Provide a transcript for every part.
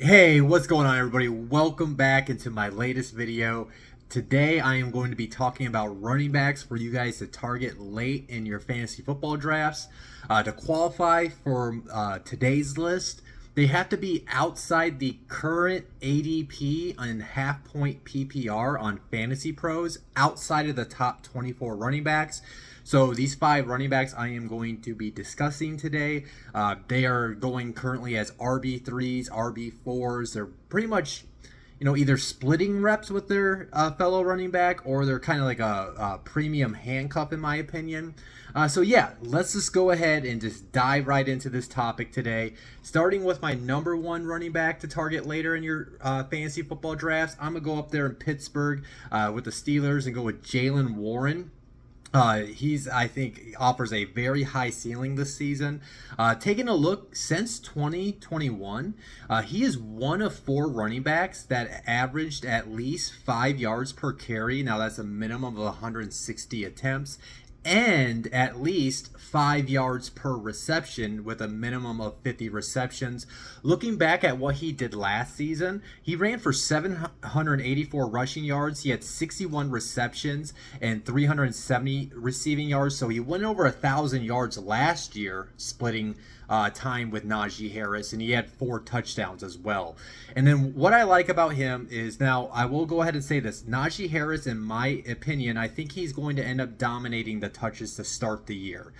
Hey, what's going on, everybody? Welcome back into my latest video. Today, I am going to be talking about running backs for you guys to target late in your fantasy football drafts. To qualify for today's list, they have to be outside the current ADP and half point PPR on Fantasy Pros, outside of the top 24 running backs. So these five running backs I am going to be discussing today, they are going currently as RB3s, RB4s. They're pretty much, either splitting reps with their fellow running back, or they're kind of like a premium handcuff, in my opinion. So yeah, let's just go ahead and just dive right into this topic today. Starting with my number one running back to target later in your fantasy football drafts, I'm gonna go up there in Pittsburgh with the Steelers and go with Jaylen Warren. I think, offers a very high ceiling this season. Taking a look since 2021, he is one of four running backs that averaged at least 5 yards per carry. Now, that's a minimum of 160 attempts, and at least 5 yards per reception with a minimum of 50 receptions. Looking back at what he did last season, he ran for 784 rushing yards. He had 61 receptions and 370 receiving yards. So he went over 1,000 yards last year, splitting time with Najee Harris, and he had 4 touchdowns as well. And then what I like about him is, now I will go ahead and say this: Najee Harris, in my opinion, I think he's going to end up dominating the touches to start the year.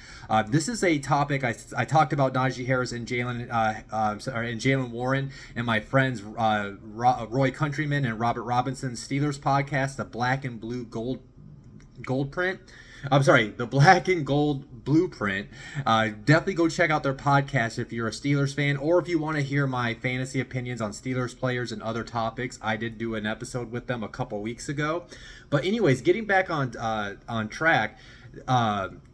This is a topic I talked about Najee Harris and Jaylen Warren and my friends Roy Countryman and Robert Robinson's Steelers podcast, the Black and Blue Gold Print. I'm sorry, the Black and Gold Blueprint. Definitely go check out their podcast if you're a Steelers fan, or if you want to hear my fantasy opinions on Steelers players and other topics. I did do an episode with them a couple weeks ago. But anyways, getting back on track.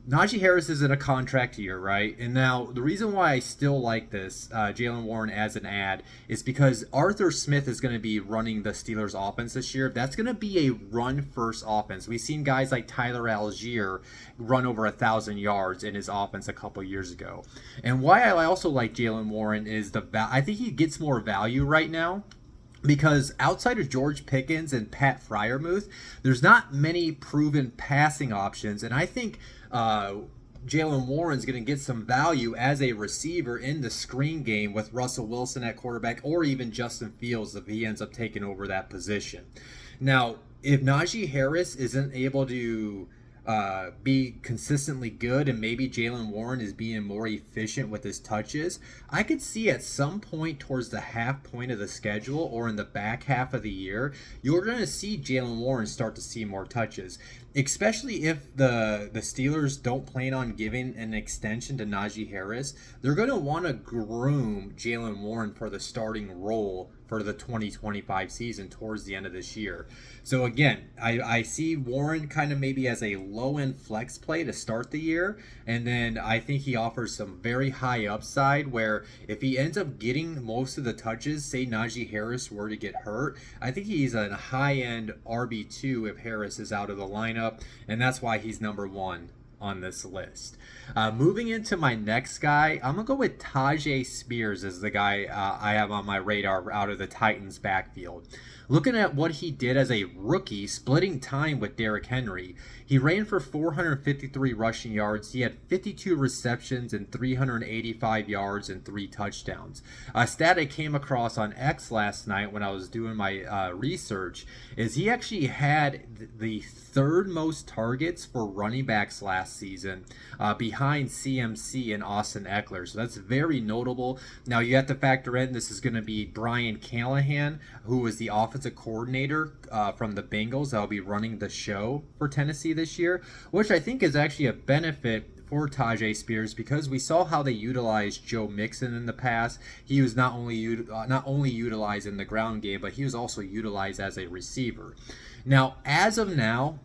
Najee Harris is in a contract year, right? And now the reason why I still like this Jaylen Warren as an ad is because Arthur Smith is going to be running the Steelers offense this year. That's going to be a run-first offense. We've seen guys like Tyler Algier run over 1,000 yards in his offense a couple years ago. And why I also like Jaylen Warren is I think he gets more value right now, because outside of George Pickens and Pat Freiermuth, there's not many proven passing options, and I think Jaylen Warren's going to get some value as a receiver in the screen game with Russell Wilson at quarterback, or even Justin Fields if he ends up taking over that position. Now, if Najee Harris isn't able to be consistently good, and maybe Jaylen Warren is being more efficient with his touches, I could see at some point towards the half point of the schedule or in the back half of the year, you're going to see Jaylen Warren start to see more touches, especially if the Steelers don't plan on giving an extension to Najee Harris. They're going to want to groom Jaylen Warren for the starting role for the 2025 season towards the end of this year. So again, I see Warren kind of maybe as a low-end flex play to start the year, and then I think he offers some very high upside where if he ends up getting most of the touches, say Najee Harris were to get hurt, I think he's a high-end RB2 if Harris is out of the lineup, and that's why he's number one on this list. Moving into my next guy, I'm going to go with Tyjae Spears as the guy I have on my radar out of the Titans backfield. Looking at what he did as a rookie, splitting time with Derrick Henry, he ran for 453 rushing yards. He had 52 receptions and 385 yards and 3 touchdowns. A stat I came across on X last night when I was doing my research is he actually had the third most targets for running backs last season, behind CMC and Austin Eckler. So that's very notable. Now you have to factor in this is going to be Brian Callahan, who was the offensive coordinator from the Bengals, that'll be running the show for Tennessee this year, which I think is actually a benefit for Tyjae Spears, because we saw how they utilized Joe Mixon in the past. He was not only utilized in the ground game, but he was also utilized as a receiver. Now, as of now,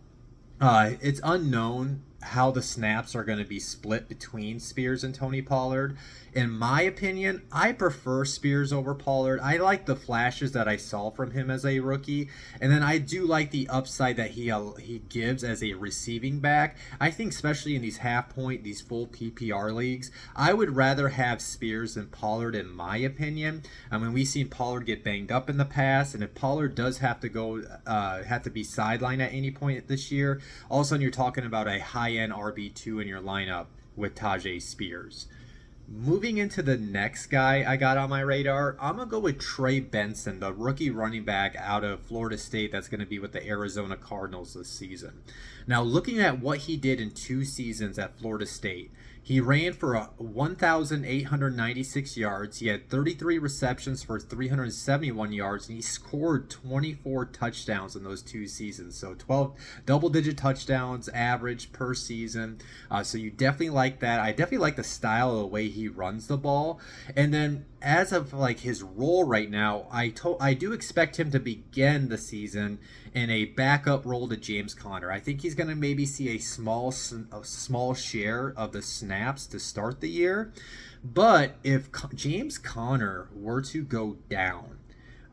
it's unknown how the snaps are going to be split between Spears and Tony Pollard. In my opinion, I prefer Spears over Pollard. I like the flashes that I saw from him as a rookie, and then I do like the upside that he gives as a receiving back. I think especially in these half point, these full PPR leagues, I would rather have Spears than Pollard in my opinion. I mean, we've seen Pollard get banged up in the past, and if Pollard does have to go, have to be sidelined at any point this year, all of a sudden you're talking about a high-end RB2 in your lineup with Tyjae Spears. Moving into the next guy I got on my radar, I'm going to go with Trey Benson, the rookie running back out of Florida State that's going to be with the Arizona Cardinals this season. Now, looking at what he did in 2 seasons at Florida State, he ran for 1,896 yards. He had 33 receptions for 371 yards, and he scored 24 touchdowns in those 2 seasons. So 12 double-digit touchdowns average per season. So you definitely like that. I definitely like the style of the way he runs the ball. And then as of like his role right now, I do expect him to begin the season in a backup role to James Conner. I think he's going to maybe see a small share of the snaps to start the year. But if James Conner were to go down,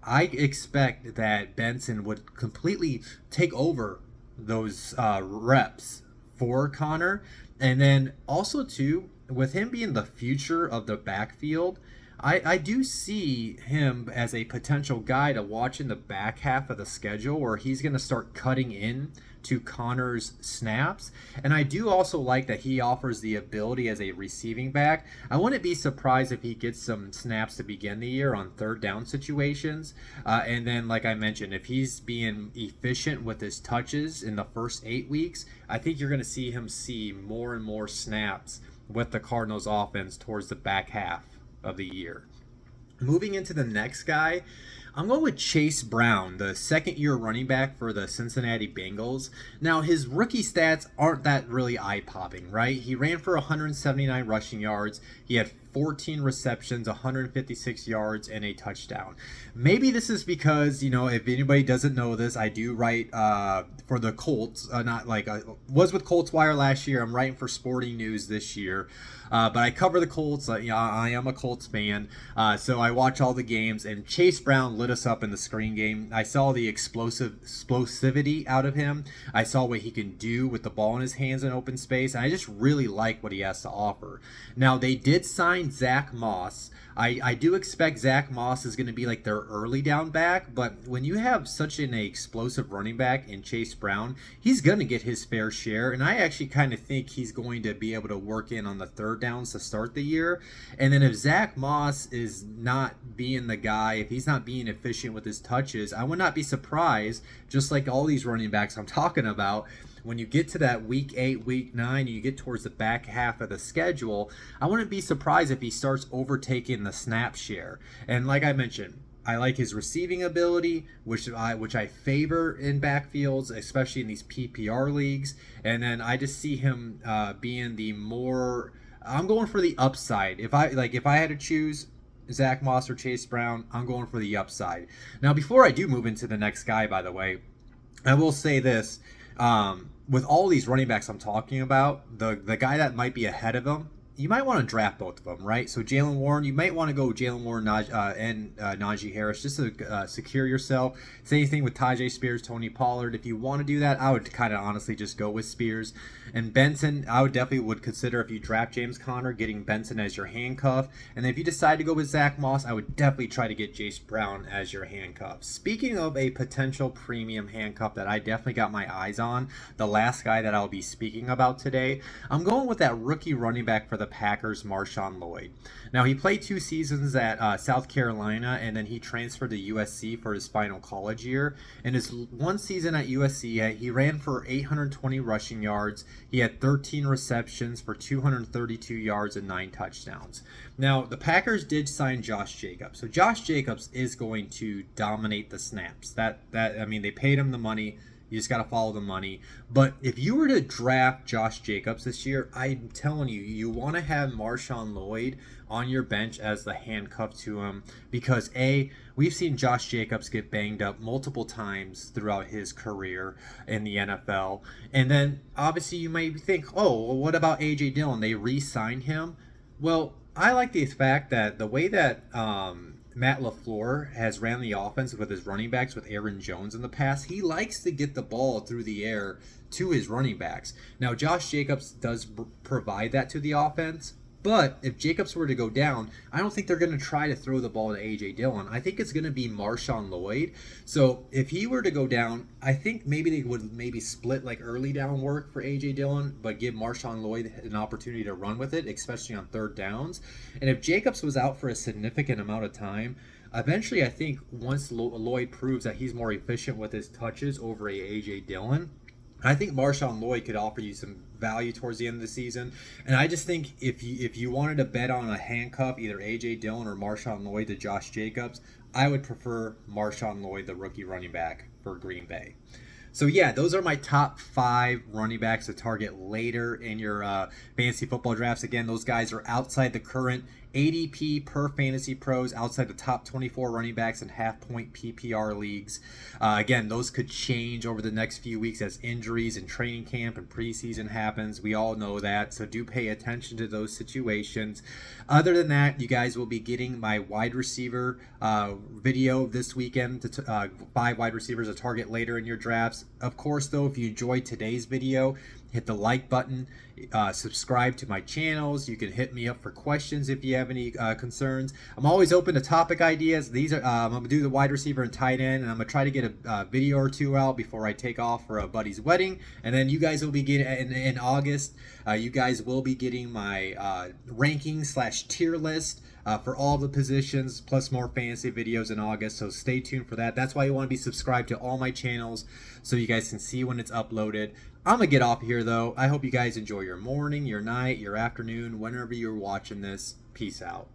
I expect that Benson would completely take over those reps for Conner. And then also too, with him being the future of the backfield, I do see him as a potential guy to watch in the back half of the schedule where he's going to start cutting in to Conner's snaps. And I do also like that he offers the ability as a receiving back. I wouldn't be surprised if he gets some snaps to begin the year on third down situations. And then, like I mentioned, if he's being efficient with his touches in the first 8 weeks, I think you're going to see him see more and more snaps with the Cardinals offense towards the back half of the year. Moving into the next guy, I'm going with Chase Brown, the second-year running back for the Cincinnati Bengals. Now, his rookie stats aren't that really eye-popping, right? He ran for 179 rushing yards. He had 14 receptions, 156 yards, and a touchdown. Maybe this is because, if anybody doesn't know this, I do write for the Colts. Was with Colts Wire last year. I'm writing for Sporting News this year. But I cover the Colts. I am a Colts fan. So I watch all the games. And Chase Brown lit us up in the screen game. I saw the explosivity out of him. I saw what he can do with the ball in his hands in open space. And I just really like what he has to offer. Now, they did sign Zach Moss. I do expect Zach Moss is going to be like their early down back, but when you have such an explosive running back in Chase Brown, he's going to get his fair share, and I actually kind of think he's going to be able to work in on the third downs to start the year. And then if Zach Moss is not being the guy, if he's not being efficient with his touches, I would not be surprised, just like all these running backs I'm talking about, when you get to that week 8, week 9, and you get towards the back half of the schedule, I wouldn't be surprised if he starts overtaking the snap share. And like I mentioned, I like his receiving ability, which I favor in backfields, especially in these PPR leagues. And then I just see him being the more. I'm going for the upside. If I had to choose Zach Moss or Chase Brown, I'm going for the upside. Now, before I do move into the next guy, by the way, I will say this. With all these running backs I'm talking about, the guy that might be ahead of him, you might want to draft both of them, right? So Jaylen Warren, you might want to go Jaylen Warren and Najee Harris just to secure yourself. Same thing with Tyjae Spears, Tony Pollard. If you want to do that, I would kind of honestly just go with Spears. And Benson, I would definitely consider, if you draft James Conner, getting Benson as your handcuff. And if you decide to go with Zach Moss, I would definitely try to get Chase Brown as your handcuff. Speaking of a potential premium handcuff that I definitely got my eyes on, the last guy that I'll be speaking about today, I'm going with that rookie running back for the Packers, Marshawn Lloyd. Now, he played 2 seasons at South Carolina, and then he transferred to USC for his final college year. In his 1 season at USC, he ran for 820 rushing yards. He had 13 receptions for 232 yards and 9 touchdowns. Now, the Packers did sign Josh Jacobs. So Josh Jacobs is going to dominate the snaps. They paid him the money. You just got to follow the money. But if you were to draft Josh Jacobs this year, I'm telling you, you want to have Marshawn Lloyd on your bench as the handcuff to him because we've seen Josh Jacobs get banged up multiple times throughout his career in the NFL. And then obviously you might think, oh, well, what about A.J. Dillon? They re-signed him. Well, I like the fact that the way that Matt LaFleur has ran the offense with his running backs with Aaron Jones in the past, he likes to get the ball through the air to his running backs. Now, Josh Jacobs does provide that to the offense, but if Jacobs were to go down, I don't think they're going to try to throw the ball to A.J. Dillon. I think it's going to be Marshawn Lloyd. So if he were to go down, I think maybe they would split like early down work for A.J. Dillon, but give Marshawn Lloyd an opportunity to run with it, especially on third downs. And if Jacobs was out for a significant amount of time, eventually I think once Lloyd proves that he's more efficient with his touches over A.J. Dillon, I think Marshawn Lloyd could offer you some value towards the end of the season. And I just think if you wanted to bet on a handcuff, either A.J. Dillon or Marshawn Lloyd to Josh Jacobs, I would prefer Marshawn Lloyd, the rookie running back for Green Bay. So yeah, those are my top 5 running backs to target later in your fantasy football drafts. Again, those guys are outside the current ADP per Fantasy Pros, outside the top 24 running backs in half-point PPR leagues. Again, those could change over the next few weeks as injuries and training camp and preseason happens. We all know that, so do pay attention to those situations. Other than that, you guys will be getting my wide receiver video this weekend, 5 wide receivers to target later in your drafts. Of course, though, if you enjoyed today's video, hit the like button, subscribe to my channels. You can hit me up for questions if you have any concerns. I'm always open to topic ideas. These are I'm gonna do the wide receiver and tight end, and I'm gonna try to get a video or 2 out before I take off for a buddy's wedding. And then you guys will be getting in August. You guys will be getting my ranking / tier list for all the positions, plus more fantasy videos in August. So stay tuned for that. That's why you want to be subscribed to all my channels so you guys can see when it's uploaded. I'm going to get off here, though. I hope you guys enjoy your morning, your night, your afternoon, whenever you're watching this. Peace out.